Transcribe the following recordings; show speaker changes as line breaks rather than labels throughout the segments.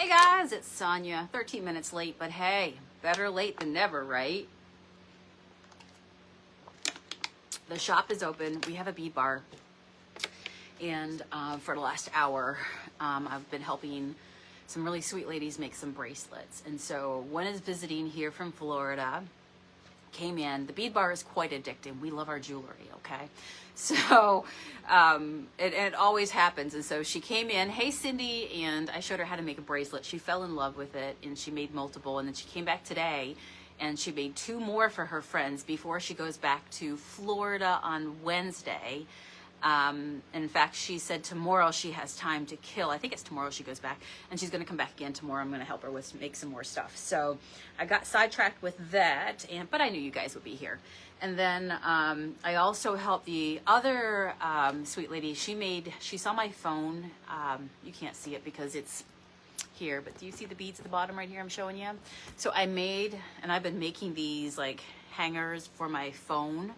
Hey guys, it's Sonia. 13 minutes late, but hey, better late than never, right? The shop is open. We have a bead bar. And for the last hour, I've been helping some really sweet ladies make some bracelets. And so one is visiting here from Florida, came in. The bead bar is quite addictive. We love our jewelry, okay? So it always happens. And so she came in, hey Cindy, and I showed her how to make a bracelet. She fell in love with it and she made multiple. And then she came back today and she made 2 more for her friends before she goes back to Florida on Wednesday. In fact, she said tomorrow she has time to kill. I think it's tomorrow she goes back, and she's going to come back again tomorrow. I'm going to help her with make some more stuff. So I got sidetracked with that, but I knew you guys would be here. And then I also helped the other sweet lady. She saw my phone. You can't see it because it's here, but do you see the beads at the bottom right here I'm showing you? So I made, and I've been making these like hangers for my phone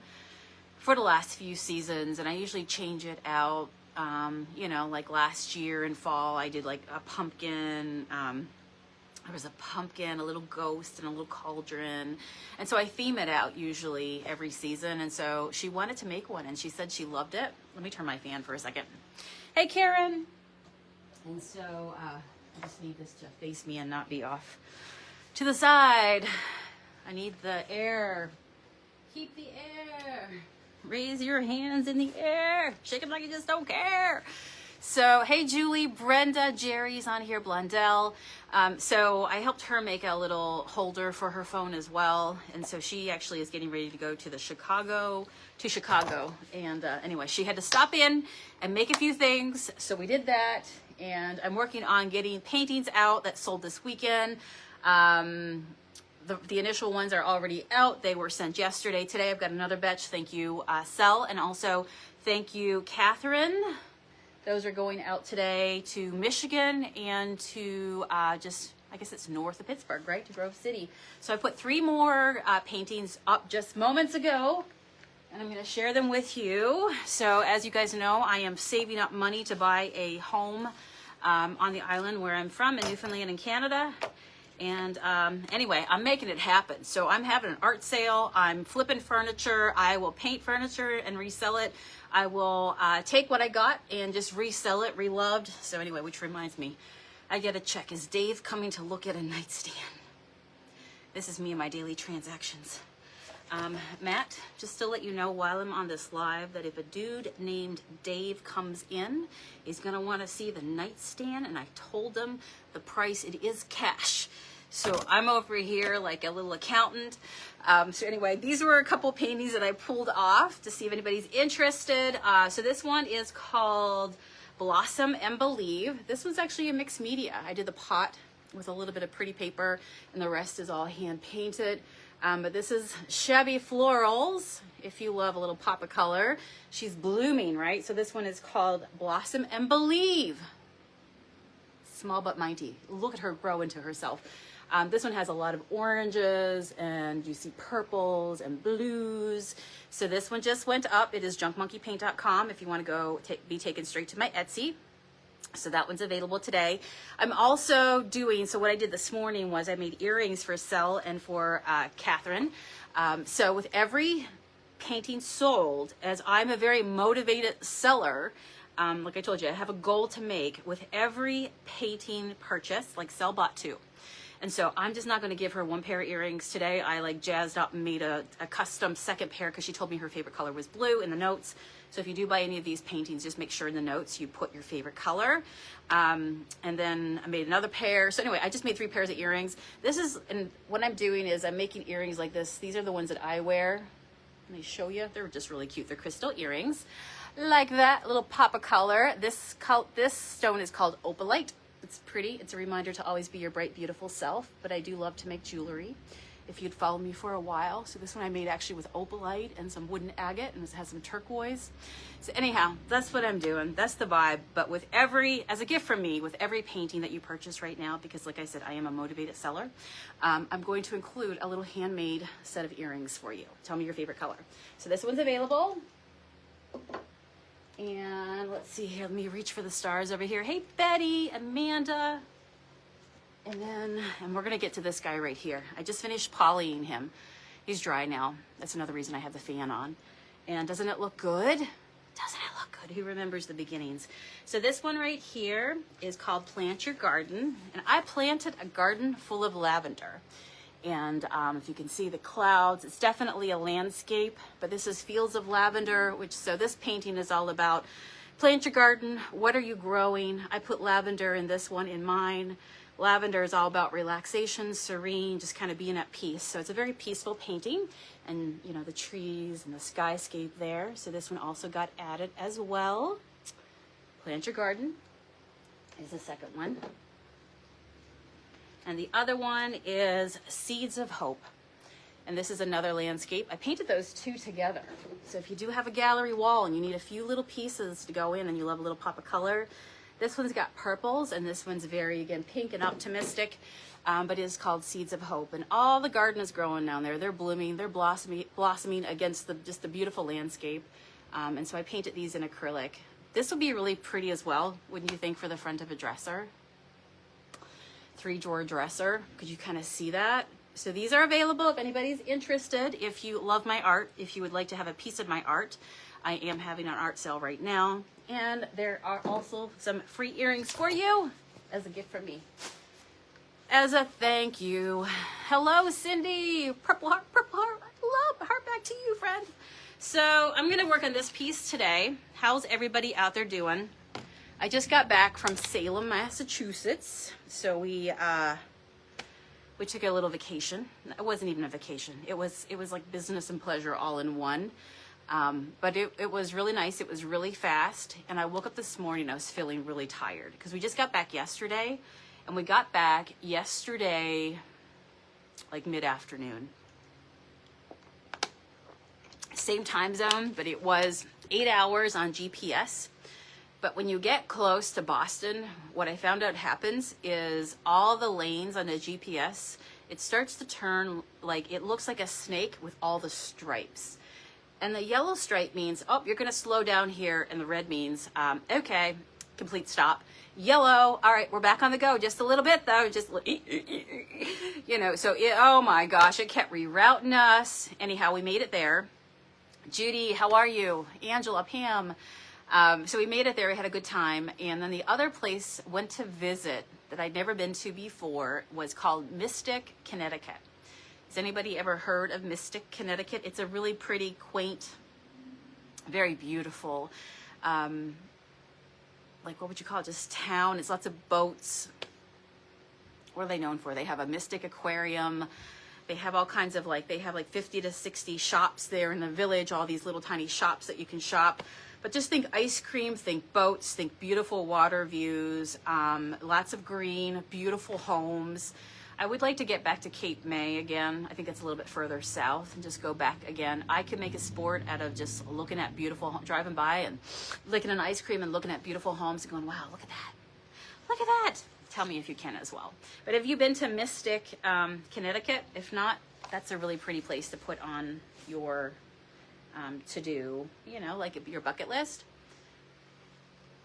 for the last few seasons, and I usually change it out. You know, like last year in fall, I did like a pumpkin. There was a pumpkin, a little ghost, and a little cauldron. And so I theme it out usually every season. And so she wanted to make one, and she said she loved it. Let me turn my fan for a second. Hey, Karen. And so I just need this to face me and not be off to the side. I need the air. Keep the air. Raise your hands in the air. Shake them like you just don't care. So, hey, Julie, Brenda, Jerry's on here, Blundell. So I helped her make a little holder for her phone as well. And so she actually is getting ready to go to Chicago. And anyway, she had to stop in and make a few things. So we did that. And I'm working on getting paintings out that sold this weekend. The initial ones are already out. They were sent yesterday. Today I've got another batch. Thank you, Sel. And also thank you, Catherine. Those are going out today to Michigan and to I guess it's north of Pittsburgh, right? To Grove City. So I put 3 more paintings up just moments ago, and I'm going to share them with you. So as you guys know, I am saving up money to buy a home on the island where I'm from in Newfoundland in Canada. And anyway, I'm making it happen. So I'm having an art sale. I'm flipping furniture. I will paint furniture and resell it. I will take what I got and just resell it, reloved. So anyway, which reminds me, I get a check. Is Dave coming to look at a nightstand? This is me and my daily transactions. Matt, just to let you know while I'm on this live that if a dude named Dave comes in, he's going to want to see the nightstand. And I told him the price, it is cash. So I'm over here like a little accountant. So anyway, these were a couple paintings that I pulled off to see if anybody's interested. So this one is called Blossom and Believe. This one's actually a mixed media. I did the pot with a little bit of pretty paper, and the rest is all hand painted. But this is Shabby Florals, if you love a little pop of color. She's blooming, right? So this one is called Blossom and Believe. Small but mighty. Look at her grow into herself. This one has a lot of oranges, and you see purples and blues. So this one just went up. It is JunkMonkeyPaint.com if you want to go be taken straight to my Etsy. So that one's available today. I'm also doing, so what I did this morning was I made earrings for Sel and for Catherine. So with every painting sold, as I'm a very motivated seller, like I told you, I have a goal to make with every painting purchase, like Sel bought 2. And so I'm just not going to give her 1 pair of earrings today. I like jazzed up and made a custom second pair because she told me her favorite color was blue in the notes. So if you do buy any of these paintings, just make sure in the notes you put your favorite color. And then I made another pair. So anyway, I just made 3 pairs of earrings. This is, and what I'm doing is I'm making earrings like this. These are the ones that I wear. Let me show you. They're just really cute. They're crystal earrings. Like that, little pop of color. This stone is called opalite. It's pretty. It's a reminder to always be your bright, beautiful self. But I do love to make jewelry, if you'd followed me for a while. So this one I made actually with opalite and some wooden agate, and it has some turquoise. So anyhow, that's what I'm doing. That's the vibe. But with as a gift from me, with every painting that you purchase right now, because like I said, I am a motivated seller, I'm going to include a little handmade set of earrings for you. Tell me your favorite color. So this one's available. And let's see here. Let me reach for the stars over here. Hey, Betty, Amanda, And we're gonna get to this guy right here. I just finished polying him. He's dry now. That's another reason I have the fan on. And doesn't it look good? Doesn't it look good? Who remembers the beginnings? So this one right here is called Plant Your Garden. And I planted a garden full of lavender. And if you can see the clouds, it's definitely a landscape, but this is Fields of Lavender, so this painting is all about plant your garden. What are you growing? I put lavender in this one in mine. Lavender is all about relaxation, serene, just kind of being at peace. So it's a very peaceful painting, and you know, the trees and the skyscape there. So this one also got added as well. Plant Your Garden is the second one. And the other one is Seeds of Hope. And this is another landscape. I painted those two together. So if you do have a gallery wall and you need a few little pieces to go in and you love a little pop of color, this one's got purples and this one's very, again, pink and optimistic, but it is called Seeds of Hope. And all the garden is growing down there. They're blooming, they're blossoming against just the beautiful landscape. And so I painted these in acrylic. This will be really pretty as well, wouldn't you think, for the front of a dresser? 3-drawer dresser. Could you kind of see that? So these are available if anybody's interested. If you love my art, if you would like to have a piece of my art, I am having an art sale right now. And there are also some free earrings for you as a gift from me. As a thank you. Hello, Cindy. Purple heart, purple heart. Love, heart back to you, friend. So I'm going to work on this piece today. How's everybody out there doing? I just got back from Salem, Massachusetts. So we took a little vacation. It wasn't even a vacation. It was like business and pleasure all in one. But it was really nice. It was really fast. And I woke up this morning, I was feeling really tired because we just got back yesterday, and we got back yesterday, like mid-afternoon. Same time zone, but it was 8 hours on GPS. But when you get close to Boston, what I found out happens is all the lanes on the GPS, it starts to turn like, it looks like a snake with all the stripes. And the yellow stripe means, oh, you're going to slow down here. And the red means, okay, complete stop. Yellow, all right, we're back on the go. Just a little bit, though. Just, you know, so, oh my gosh, it kept rerouting us. Anyhow, we made it there. Judy, how are you? Angela, Pam. So we made it there. We had a good time. And then the other place went to visit that I'd never been to before was called Mystic, Connecticut. Has anybody ever heard of Mystic, Connecticut? It's a really pretty, quaint, very beautiful, like what would you call it? Just town. It's lots of boats. What are they known for? They have a Mystic aquarium. They have all kinds of they have like 50 to 60 shops there in the village, all these little tiny shops that you can shop. But just think ice cream, think boats, think beautiful water views, lots of green, beautiful homes. I would like to get back to Cape May again. I think it's a little bit further south, and just go back again. I could make a sport out of just looking at beautiful, driving by and licking an ice cream and looking at beautiful homes and going, wow, look at that. Look at that. Tell me if you can as well. But have you been to Mystic, Connecticut? If not, that's a really pretty place to put on your to-do, you know, like your bucket list.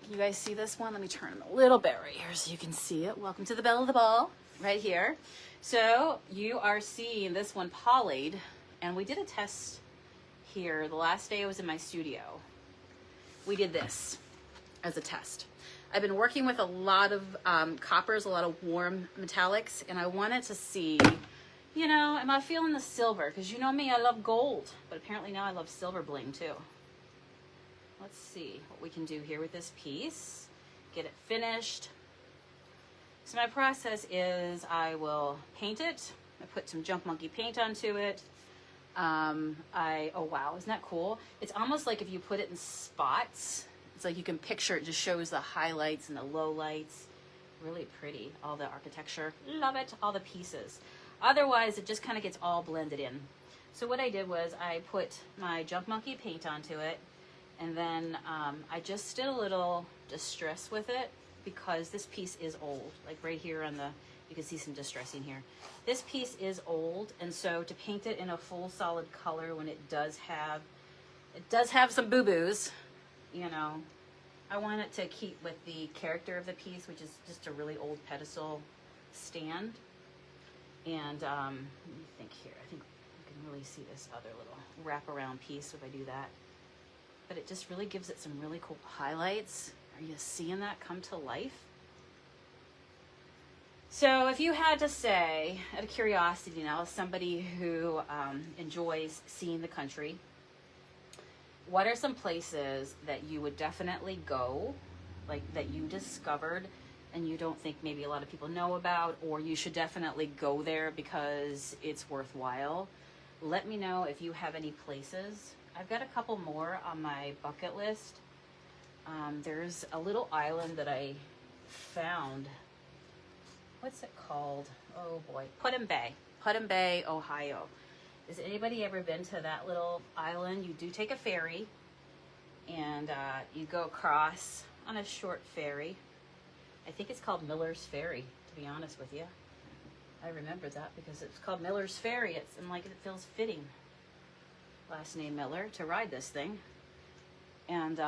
Can you guys see this one? Let me turn it a little bit right here so you can see it. Welcome to the Belle of the Ball, right here. So you are seeing this one polyed, and we did a test here the last day I was in my studio. We did this as a test. I've been working with a lot of coppers, a lot of warm metallics, and I wanted to see, you know, am I feeling the silver? Because you know me, I love gold, but apparently now I love silver bling too. Let's see what we can do here with this piece. Get it finished. So my process is I will paint it. I put some Junk Monkey paint onto it. Oh wow, isn't that cool? It's almost like if you put it in spots, it's like you can picture it, just shows the highlights and the lowlights. Really pretty, all the architecture. Love it, all the pieces. Otherwise, it just kind of gets all blended in. So what I did was I put my Junk Monkey paint onto it, and then I just did a little distress with it because this piece is old. Like right here on the, you can see some distressing here. This piece is old, and so to paint it in a full solid color when it does have some boo-boos, you know, I want it to keep with the character of the piece, which is just a really old pedestal stand. And let me think here. I think you can really see this other little wraparound piece if I do that. But it just really gives it some really cool highlights. Are you seeing that come to life? So if you had to say, out of curiosity now, as somebody who enjoys seeing the country, what are some places that you would definitely go, like that you discovered and you don't think maybe a lot of people know about, or you should definitely go there because it's worthwhile? Let me know if you have any places. I've got a couple more on my bucket list. There's a little island that I found. What's it called? Oh boy, Put-in Bay, Ohio. Has anybody ever been to that little island? You do take a ferry, and you go across on a short ferry. I think it's called Miller's Ferry, to be honest with you. I remember that because it's called Miller's Ferry. And like it feels fitting, last name Miller, to ride this thing. And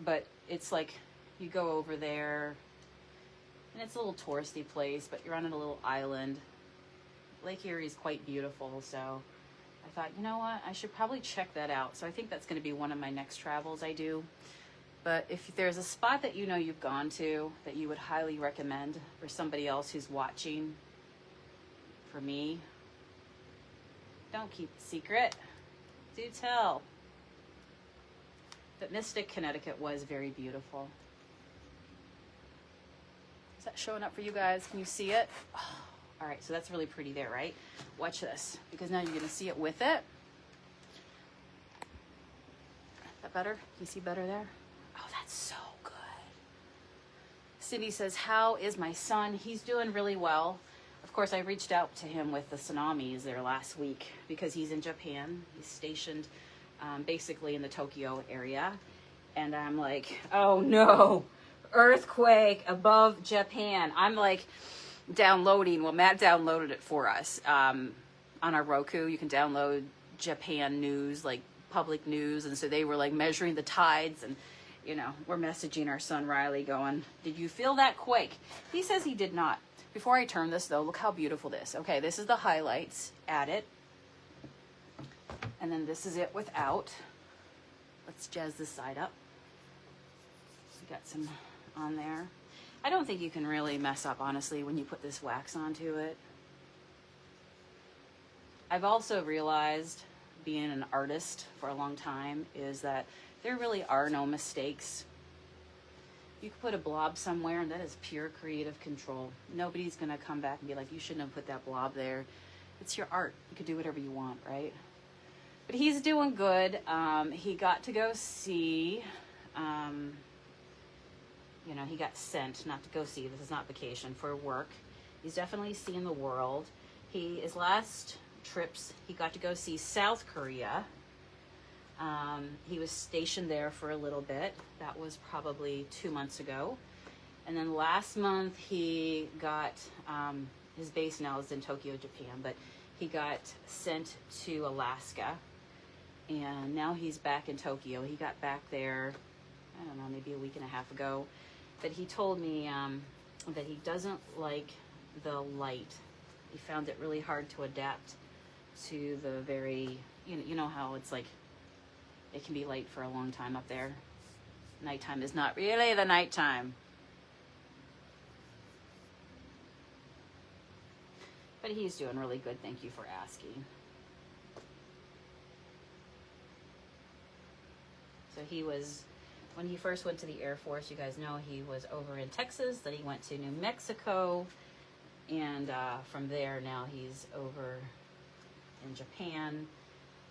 but it's like you go over there, and it's a little touristy place, but you're on a little island. Lake Erie is quite beautiful, so I thought, you know what, I should probably check that out. So I think that's going to be one of my next travels I do. But if there's a spot that you know you've gone to that you would highly recommend for somebody else who's watching, for me, don't keep it secret. Do tell. But Mystic, Connecticut was very beautiful. Is that showing up for you guys? Can you see it? Oh, all right, so that's really pretty there, right? Watch this, because now you're going to see it with it. Is that better? Can you see better there? Oh, that's so good. Cindy says, how is my son? He's doing really well. Of course, I reached out to him with the tsunamis there last week because he's in Japan. He's stationed basically in the Tokyo area. And I'm like, oh no, earthquake above Japan. I'm like downloading, well, Matt downloaded it for us on our Roku. You can download Japan news, like public news. And so they were like measuring the tides, and you know, we're messaging our son Riley going, did you feel that quake? He says he did not. Before I turn this though, look how beautiful this. Okay, this is the highlights. Add it. And then this is it without. Let's jazz this side up. We got some on there. I don't think you can really mess up, honestly, when you put this wax onto it. I've also realized, being an artist for a long time, is that there really are no mistakes. You could put a blob somewhere, and that is pure creative control. Nobody's going to come back and be like, you shouldn't have put that blob there. It's your art. You could do whatever you want, right? But he's doing good. He got to go see, you know, he got sent, not to go see, this is not vacation, for work. He's definitely seeing the world. His last trips, he got to go see South Korea. He was stationed there for a little bit. That was probably 2 months ago. And then last month he got, his base now is in Tokyo, Japan, but he got sent to Alaska. And now he's back in Tokyo. He got back there, I don't know, maybe a week and a half ago. But he told me that he doesn't like the light. He found it really hard to adapt to the very, you know how it's like, it can be light for a long time up there. Nighttime is not really the nighttime. But he's doing really good, thank you for asking. So he was, when he first went to the Air Force, you guys know he was over in Texas, then he went to New Mexico, and from there now he's over in Japan.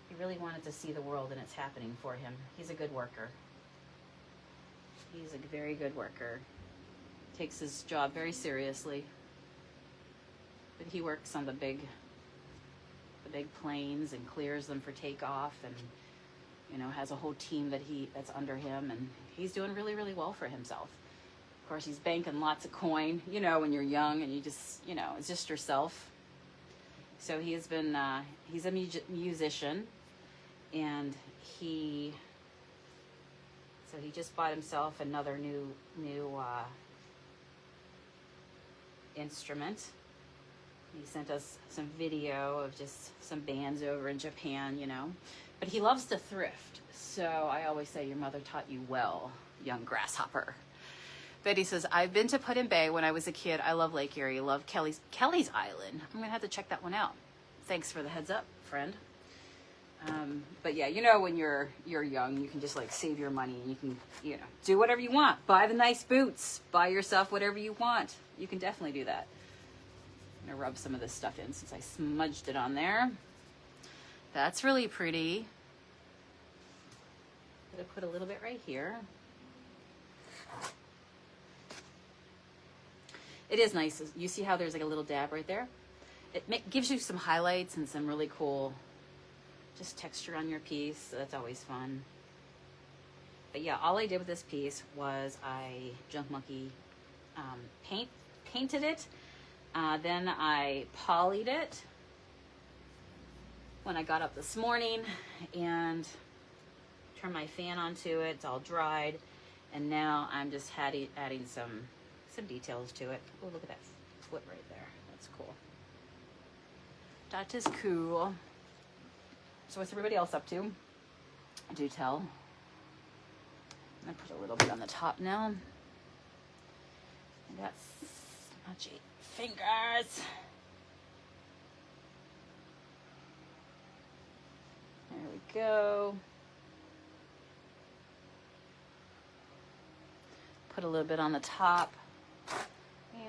He really wanted to see the world, and it's happening for him. He's a good worker. He's a very good worker. Takes his job very seriously. But he works on the big planes and clears them for takeoff, and you know, has a whole team that's under him, and he's doing really, really well for himself. Of course, he's banking lots of coin, you know, when you're young and you just, you know, it's just yourself. So he has been, he's a musician, and he just bought himself another new instrument. He sent us some video of just some bands over in Japan, you know. But he loves to thrift. So I always say, your mother taught you well, young grasshopper. Betty says, I've been to Put-in-Bay when I was a kid. I love Lake Erie. Love Kelly's Island. I'm going to have to check that one out. Thanks for the heads up, friend. But yeah, you know, when you're young, you can just like save your money and you can, you know, do whatever you want. Buy the nice boots. Buy yourself whatever you want. You can definitely do that. I'm going to rub some of this stuff in since I smudged it on there. That's really pretty. I'm going to put a little bit right here. It is nice. You see how there's like a little dab right there? It gives you some highlights and some really cool just texture on your piece. So that's always fun. But yeah, all I did with this piece was I Junk Monkey painted it. Then I polyed it when I got up this morning and turned my fan onto it. It's all dried. And now I'm just adding some details to it. Oh, look at that foot right there. That's cool. That is cool. So what's everybody else up to? Do tell. I'm gonna put a little bit on the top now. I got smudgy fingers. There we go. Put a little bit on the top.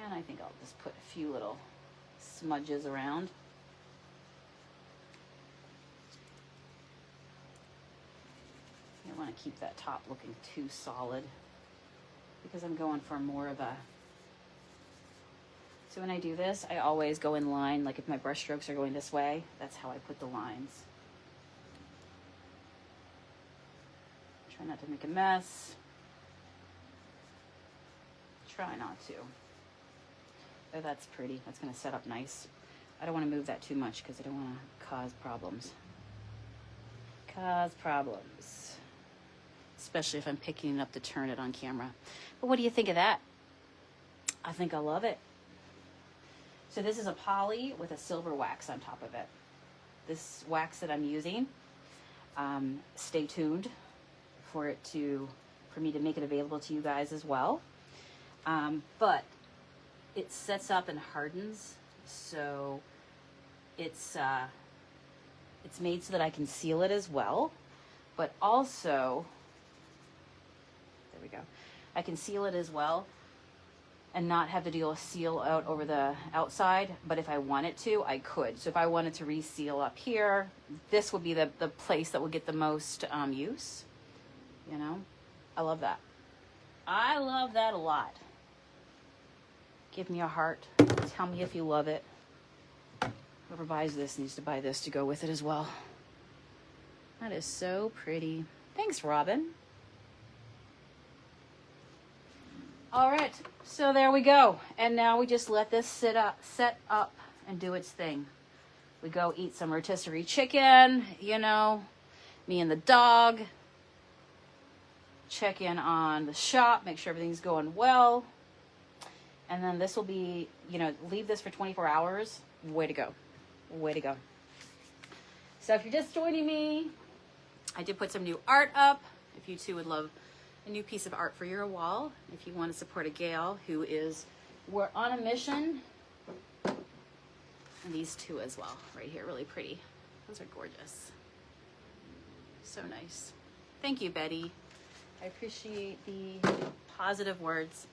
And I think I'll just put a few little smudges around. I don't want to keep that top looking too solid because I'm going for more of a... So when I do this, I always go in line, like if my brush strokes are going this way, that's how I put the lines. Try not to make a mess. Try not to. Oh, that's pretty. That's going to set up nice. I don't want to move that too much because I don't want to cause problems. Especially if I'm picking it up to turn it on camera. But what do you think of that? I think I love it. So this is a poly with a silver wax on top of it. This wax that I'm using, stay tuned for me to make it available to you guys as well. But it sets up and hardens, so it's made so that I can seal it as well, but also, there we go, I can seal it as well and not have to deal with seal out over the outside, but if I wanted to, I could. So if I wanted to reseal up here, this would be the place that would get the most use, you know? I love that. I love that a lot. Give me a heart. Tell me if you love it. Whoever buys this needs to buy this to go with it as well. That is so pretty. Thanks, Robin. All right, so there we go. And now we just let this set up and do its thing. We go eat some rotisserie chicken, you know, me and the dog. Check in on the shop, make sure everything's going well. And then this will be, you know, leave this for 24 hours. Way to go. Way to go. So if you're just joining me, I did put some new art up. If you too would love a new piece of art for your wall. If you want to support a gal who we're on a mission. And these two as well, right here, really pretty. Those are gorgeous. So nice. Thank you, Betty. I appreciate the positive words.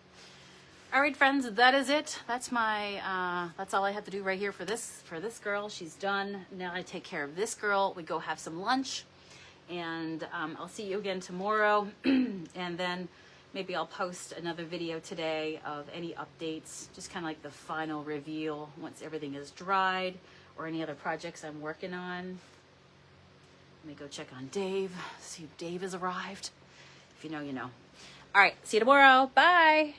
All right, friends, that is it. That's that's all I have to do right here for this girl. She's done. Now I take care of this girl. We go have some lunch, and I'll see you again tomorrow. And then maybe I'll post another video today of any updates, just kind of like the final reveal once everything is dried, or any other projects I'm working on. Let me go check on Dave, see if Dave has arrived. If you know, you know. All right, see you tomorrow. Bye.